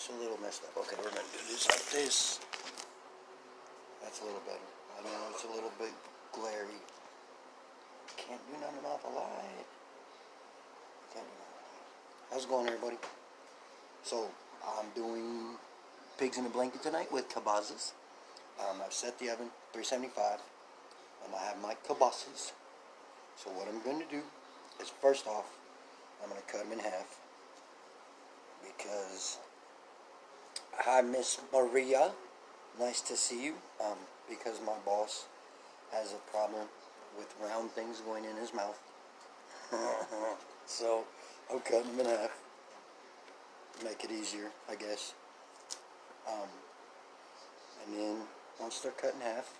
It's a little messed up. Okay, we're gonna do this like this. That's a little better. I know it's a little bit glary. Can't do nothing about the light. Can't do nothing. How's it going, everybody? So, I'm doing pigs in a blanket tonight with kibazas. I've set the oven 375, and I have my kibazas. So what I'm going to do is, first off, I'm going to cut them in half because, hi Miss Maria, nice to see you. Because my boss has a problem with round things going in his mouth. So I'm cutting them in half. Make it easier, I guess. And then once they're cut in half,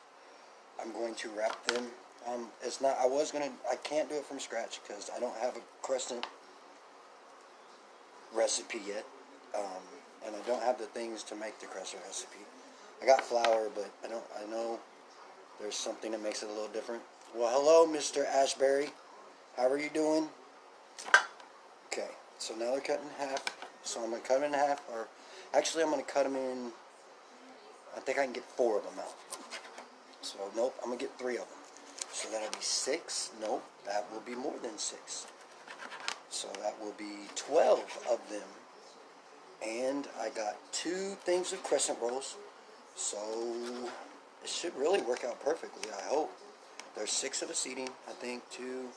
I'm going to wrap them. I can't do it from scratch because I don't have a crescent recipe yet. And I don't have the things to make the crescent recipe. I got flour, but I know there's something that makes it a little different. Well, hello, Mr. Ashbury. How are you doing? Okay, so now they're cut in half. So I'm going to cut them in half, or actually I'm going to cut them in, I think I can get 4 of them out. So, nope, I'm going to get 3 of them. So that'll be 6. Nope, that will be more than 6. So that will be 12 of them. And I got 2 things of crescent rolls. So it should really work out perfectly, I hope. There's 6 of a seating, I think, 2,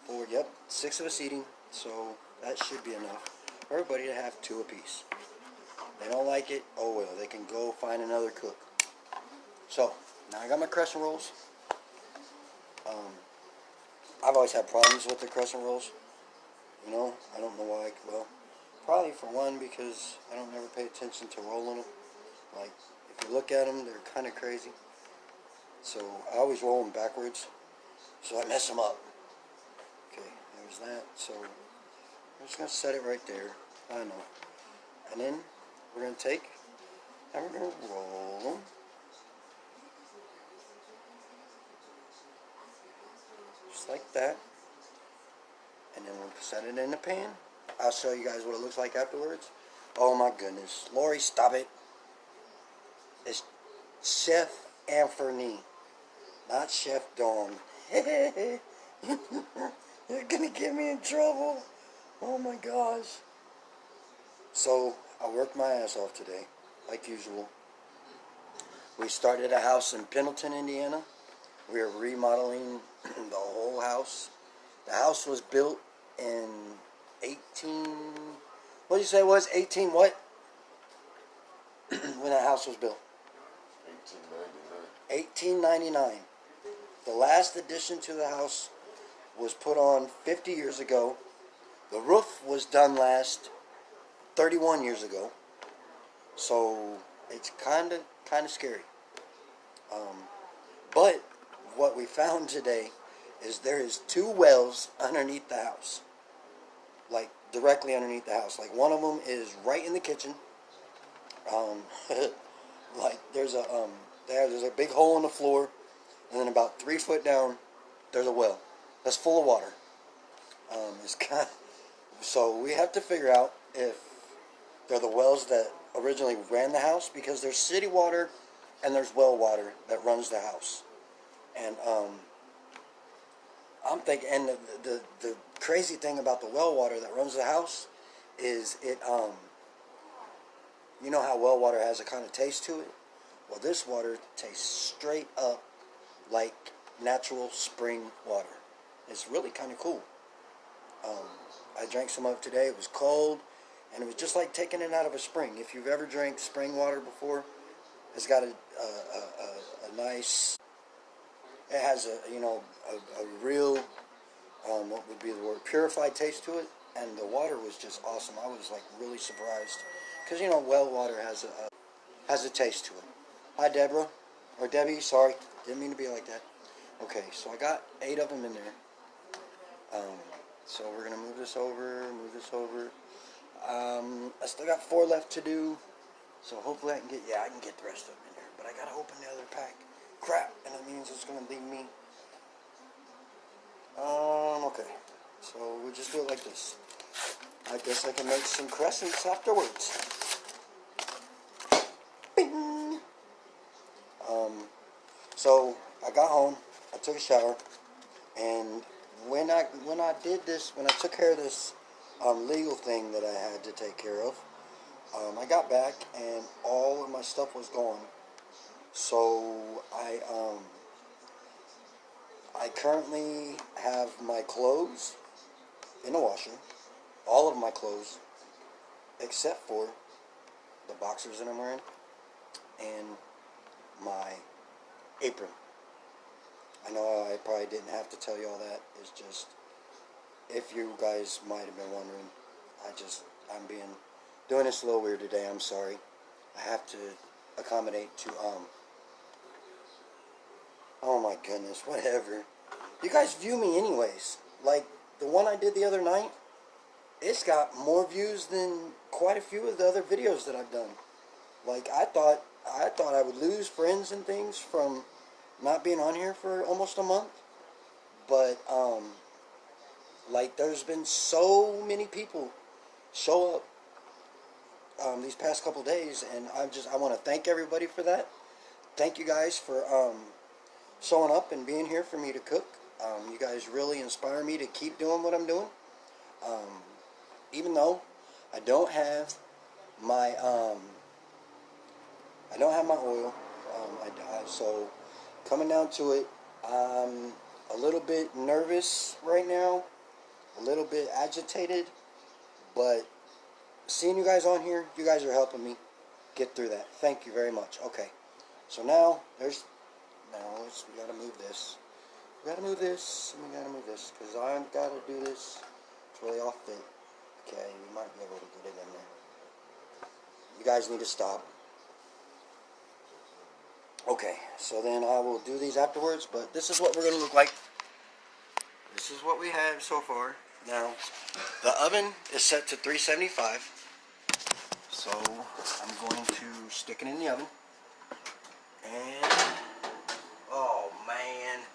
4, yep, 6 of a seating. So that should be enough for everybody to have 2 apiece. They don't like it, oh well, they can go find another cook. So, now I got my crescent rolls. I've always had problems with the crescent rolls. You know, I don't know why. Well, probably for one, because I don't ever pay attention to rolling them. Like, if you look at them, they're kind of crazy. So, I always roll them backwards, so I mess them up. Okay, there's that. So, I'm just going to set it right there. I know. And then, we're going to take, and we're going to roll them. Just like that. And then we'll set it in the pan. I'll show you guys what it looks like afterwards. Oh my goodness. Lori, stop it. It's Chef Anthony, not Chef Dawn. You're going to get me in trouble. Oh my gosh. So, I worked my ass off today, like usual. We started a house in Pendleton, Indiana. We are remodeling the whole house. The house was built in what did you say it was? 18 what? When that house was built? 1899. The last addition to the house was put on 50 years ago. The roof was done last 31 years ago. So it's kind of scary. But what we found today is there is 2 wells underneath the house. Like directly underneath the house. Like one of them is right in the kitchen. Like there's a big hole in the floor, and then about 3 foot down there's a well that's full of water. So we have to figure out if they're the wells that originally ran the house, because there's city water and there's well water that runs the house. And I'm thinking, and the crazy thing about the well water that runs the house is it, you know how well water has a kind of taste to it? Well, this water tastes straight up like natural spring water. It's really kind of cool. I drank some of it today. It was cold, and it was just like taking it out of a spring. If you've ever drank spring water before, it's got a nice, it has a real, what would be the word, purified taste to it, and the water was just awesome. I was like really surprised, because well water has a taste to it. Hi Deborah, or Debbie, sorry, didn't mean to be like that. Okay, so I got 8 of them in there. So we're gonna move this over. I still got 4 left to do, so hopefully I can get the rest of them in there. But I gotta open the other pack. Crap, and that means it's gonna leave me. Okay, so we'll just do it like this. I guess I can make some crescents afterwards. Bing! So I got home, I took a shower, and when I took care of this legal thing that I had to take care of, I got back and all of my stuff was gone. So I currently have my clothes in the washer, all of my clothes, except for the boxers that I'm wearing and my apron. I know I probably didn't have to tell you all that. It's just, if you guys might have been wondering, I'm doing this a little weird today. I'm sorry. I have to accommodate to, oh my goodness, whatever. You guys view me anyways. Like, the one I did the other night, it's got more views than quite a few of the other videos that I've done. Like, I thought I would lose friends and things from not being on here for almost a month. But, like, there's been so many people show up these past couple days, and I want to thank everybody for that. Thank you guys for showing up and being here for me to cook. You guys really inspire me to keep doing what I'm doing. Even though I don't have my oil, so coming down to it, I'm a little bit nervous right now, a little bit agitated, but seeing you guys on here, you guys are helping me get through that. Thank you very much. Okay, so now we gotta move this. We gotta move this, and we gotta move this, because I've got to do this. It's really off fit. Okay, we might be able to get it in there. You guys need to stop. Okay, so then I will do these afterwards, but this is what we're going to look like. This is what we have so far. Now, the oven is set to 375, so I'm going to stick it in the oven. And, oh man,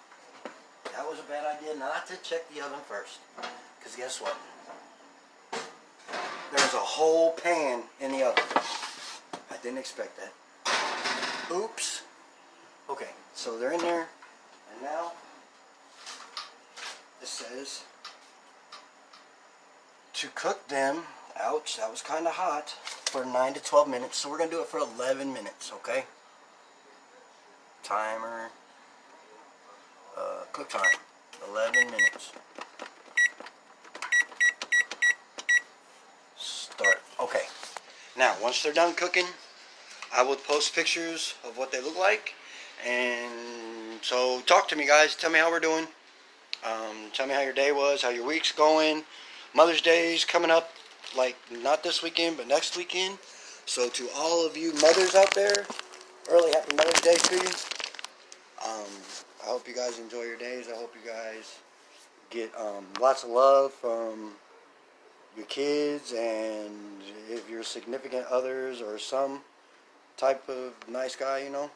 that was a bad idea not to check the oven first, because guess what? There's a whole pan in the oven. I didn't expect that. Oops. Okay, so they're in there, and now it says to cook them, ouch, that was kind of hot, for 9 to 12 minutes, so we're going to do it for 11 minutes, okay? Timer, cook time, 11 minutes. Start. Okay, now once they're done cooking, I will post pictures of what they look like. And so talk to me, guys. Tell me how we're doing. Tell me how your day was, how your week's going. Mother's Day's coming up, like not this weekend, but next weekend. So to all of you mothers out there, early happy Mother's Day to you. I hope you guys enjoy your days. I hope you guys get lots of love from your kids, and if you're significant others or some type of nice guy, you know.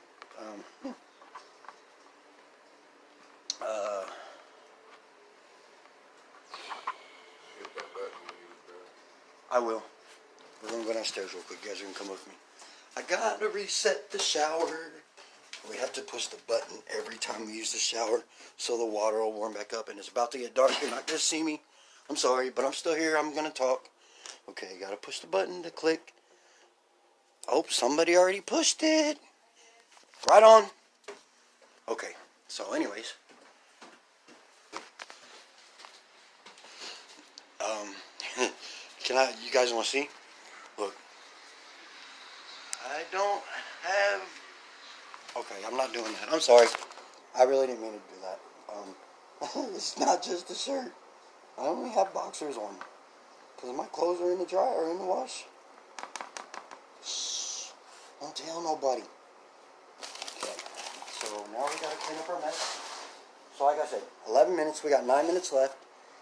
I will. We're going to go downstairs real quick. You guys are going to come with me. I got to reset the shower. We have to push the button every time we use the shower so the water will warm back up. And it's about to get dark. You're not going to see me. I'm sorry, but I'm still here. I'm going to talk. Okay, got to push the button to click. Oh, somebody already pushed it. Right on. Okay, so anyways. You guys want to see? Look. I don't have... Okay, I'm not doing that. I'm sorry. I really didn't mean to do that. It's not just a shirt. I only have boxers on. Because my clothes are in the dryer or in the wash. Shh. Don't tell nobody. Okay. So now we got to clean up our mess. So like I said, 11 minutes. We got 9 minutes left.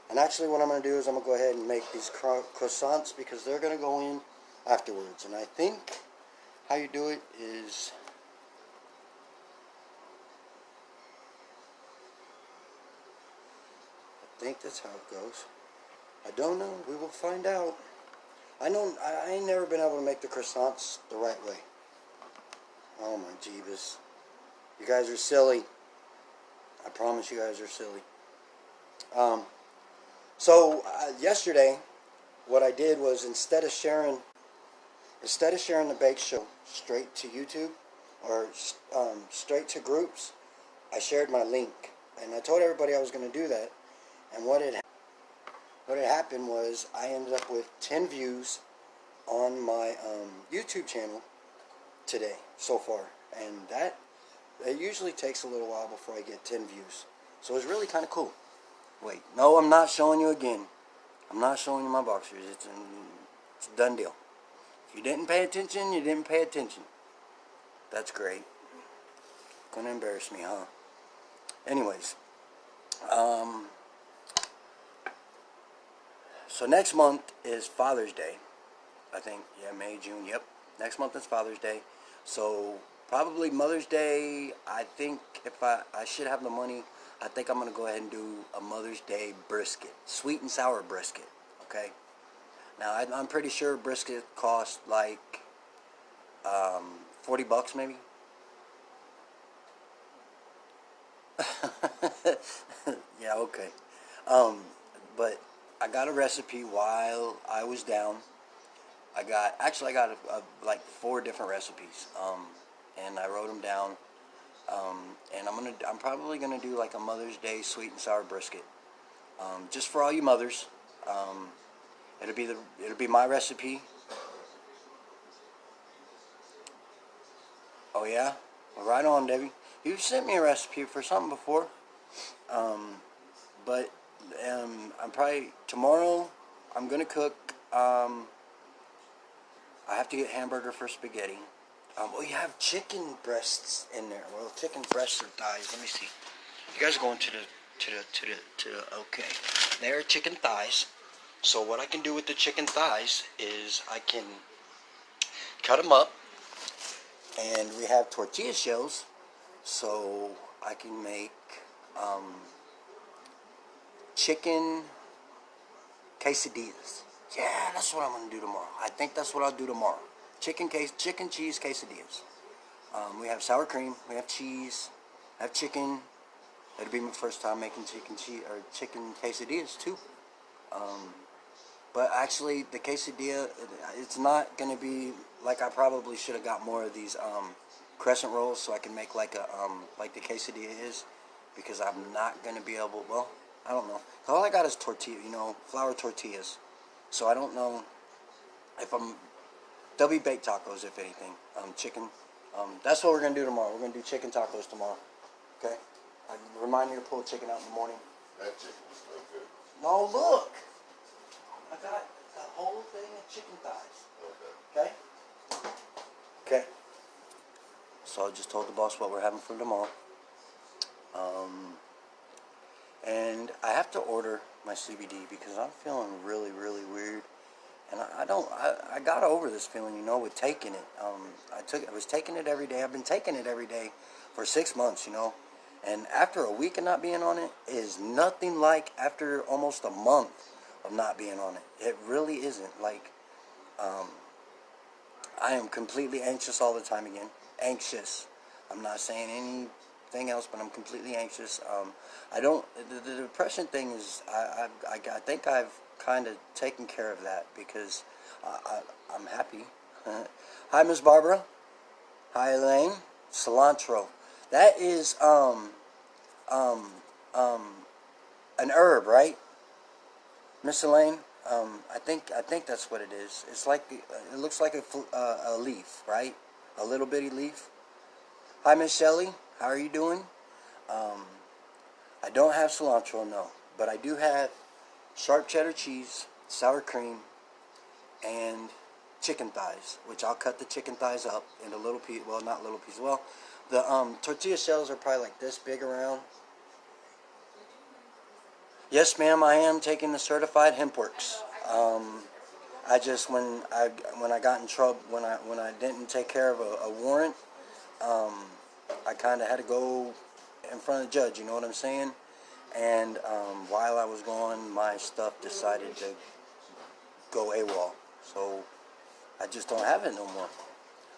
And actually what I'm going to do is I'm going to go ahead and make these croissants because they're going to go in afterwards. And I think how you do it is... I think that's how it goes. I don't know. We will find out. I know I ain't never been able to make the croissants the right way. Oh my jeebus. You guys are silly. I promise you guys are silly. So yesterday, what I did was instead of sharing the bake show straight to YouTube or straight to groups, I shared my link, and I told everybody I was going to do that. And what had happened was I ended up with 10 views on my YouTube channel today so far, and that it usually takes a little while before I get 10 views. So it's really kind of cool. Wait, no, I'm not showing you again. I'm not showing you my boxers. It's a done deal. If you didn't pay attention, you didn't pay attention. That's great. Gonna embarrass me, huh? Anyways, so next month is Father's Day. I think, yeah, May, June, yep. Next month is Father's Day. So probably Mother's Day, I think if I should have the money, I think I'm going to go ahead and do a Mother's Day brisket. Sweet and sour brisket, okay? Now, I'm pretty sure brisket costs like $40 maybe. Yeah, okay. But I got a recipe while I was down. I got like 4 different recipes, and I wrote them down. And I'm probably gonna do like a Mother's Day sweet and sour brisket, just for all you mothers. It'll be my recipe. Oh yeah, well, right on, Debbie. You've sent me a recipe for something before, but I'm probably tomorrow. I'm gonna cook. I have to get hamburger for spaghetti. We have chicken breasts in there. Well, chicken breasts or thighs. Let me see. You guys are going to the. Okay, there are chicken thighs. So what I can do with the chicken thighs is I can cut them up, and we have tortilla shells, so I can make chicken quesadillas. Yeah, that's what I'm gonna do tomorrow. I think that's what I'll do tomorrow. Chicken cheese quesadillas. We have sour cream. We have cheese. I have chicken. It'll be my first time making chicken quesadillas too. But actually, the quesadilla, it's not gonna be like I probably should have got more of these crescent rolls so I can make like a like the quesadilla is, because I'm not gonna be able. Well, I don't know. All I got is tortilla, flour tortillas. So I don't know if they'll be baked tacos, if anything. Chicken. That's what we're going to do tomorrow. We're going to do chicken tacos tomorrow. Okay? Remind me to pull chicken out in the morning. That chicken is so good. No, look. I got a whole thing of chicken thighs. Okay? Okay. So I just told the boss what we're having for tomorrow. And I have to order my CBD because I'm feeling really, really weird. And I got over this feeling, with taking it. I was taking it every day. I've been taking it every day for 6 months, And after a week of not being on it is nothing like after almost a month of not being on it. It really isn't. Like, I am completely anxious all the time again. Anxious. I'm not saying anything else, but I'm completely anxious. The depression thing is, I think I've kind of taken care of that because I'm happy. Hi, Miss Barbara. Hi, Elaine. Cilantro. That is an herb, right, Miss Elaine? I think that's what it is. It's like it looks like a leaf, right? A little bitty leaf. Hi, Miss Shelley. How are you doing? I don't have cilantro, no, but I do have sharp cheddar cheese, sour cream, and chicken thighs, which I'll cut the chicken thighs up into little pieces. Well, not little pieces. Well, the tortilla shells are probably like this big around. Yes, ma'am, I am taking the certified HempWorks. I just when I got in trouble when I didn't take care of a warrant, I kind of had to go in front of the judge. You know what I'm saying? And while I was gone, my stuff decided to go AWOL. So I just don't have it no more.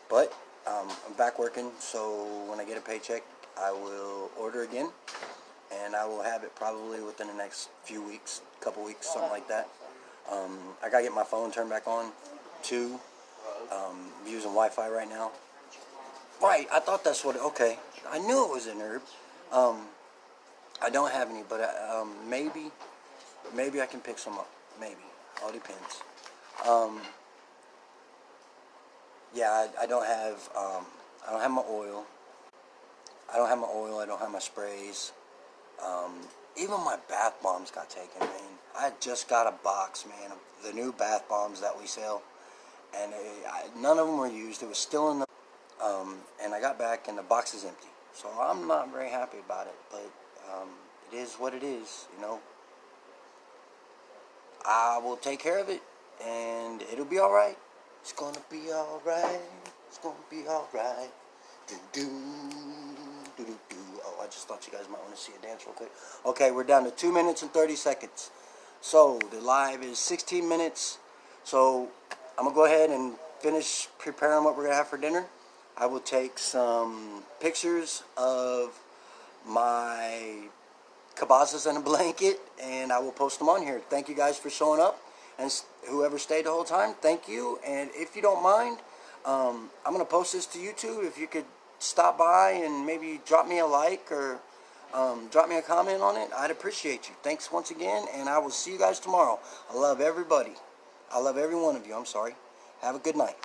But I'm back working, so when I get a paycheck, I will order again, and I will have it probably within the next few weeks, couple weeks, something like that. I gotta get my phone turned back on too. I'm using Wi-Fi right now. Right, I thought that's what. Okay, I knew it was an herb. I don't have any, but maybe I can pick some up. Maybe, all depends. Yeah, I don't have. I don't have my oil. I don't have my oil. I don't have my sprays. Even my bath bombs got taken, man. I just got a box, man, of the new bath bombs that we sell, and none of them were used. It was still in the. And I got back, and the box is empty. So I'm not very happy about it, but it is what it is, you know. I will take care of it, and it'll be all right. It's gonna be all right. It's gonna be all right. Do do do do do. Oh, I just thought you guys might want to see a dance real quick. Okay, we're down to 2 minutes and 30 seconds. So the live is 16 minutes. So I'm gonna go ahead and finish preparing what we're gonna have for dinner. I will take some pictures of my cabazas and a blanket, and I will post them on here. Thank you guys for showing up, and whoever stayed the whole time, thank you. And if you don't mind, I'm going to post this to YouTube. If you could stop by and maybe drop me a like or drop me a comment on it, I'd appreciate you. Thanks once again, and I will see you guys tomorrow. I love everybody. I love every one of you. I'm sorry. Have a good night.